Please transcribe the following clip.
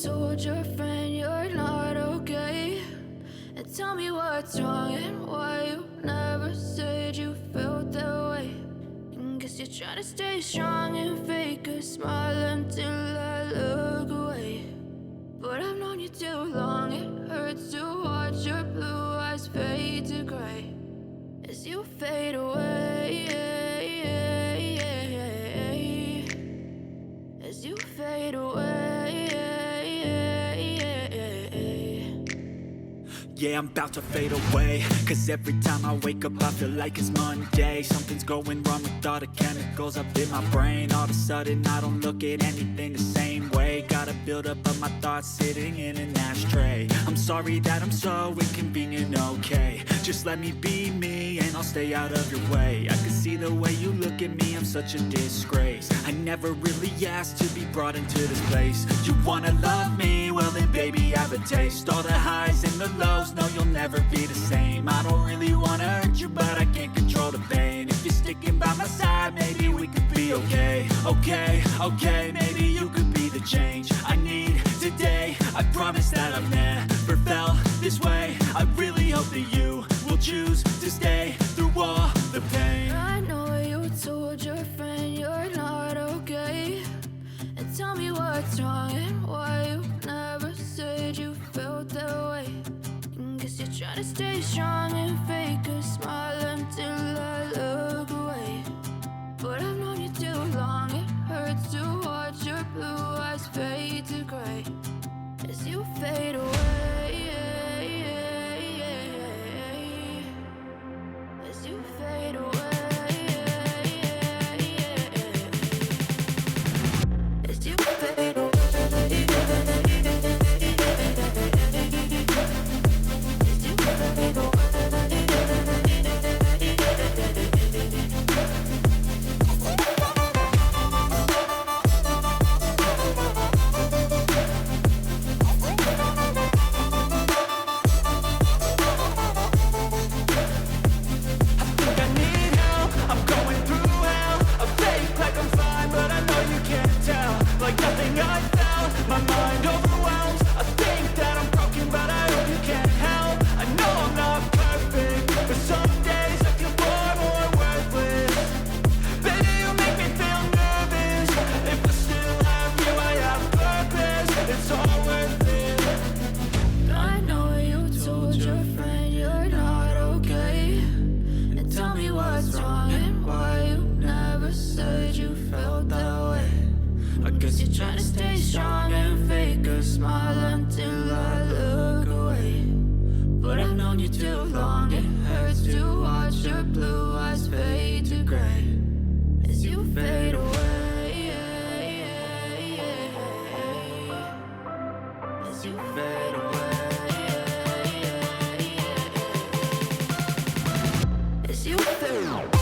told your friend you're not okay, and tell me what's wrong and why you never said you felt that way. And guess you're trying to stay strong and fake a smile until I look away. But I've known you too long, it hurts to watch your blue eyes fade to gray as you fade away, as you fade away. Yeah, I'm about to fade away, cause every time I wake up I feel like it's Monday. Something's going wrong with all the chemicals up in my brain. All of a sudden I don't look at anything the same way. Gotta build up of my thoughts sitting in an ashtray. I'm sorry that I'm so inconvenient, okay. Just let me be me and I'll stay out of your way. I can see the way you look at me, I'm such a disgrace. I never really asked to be brought into this place. You wanna love me? Well then baby have a taste. All the highs and the lows, no you'll never be the same. I don't really wanna hurt you but I can't control the pain. If you're sticking by my side, maybe we could be okay. Okay, maybe you could be the change I need today. I promise that I've never felt this way. I really hope that you will choose to stay through all the pain. I know you told your friend you're not okay, and tell me what's wrong and why you never said you felt that way. And guess you're trying to stay strong and fake a smile until I look away. But I've known you too long, it hurts to watch your blue eyes fade to gray as you fade away, as you fade away, as you fade away. Trying to stay strong and fake a smile until I look away. But I've known you too long, it hurts to watch your blue eyes fade to gray as you fade away, as you fade away, as you fade away.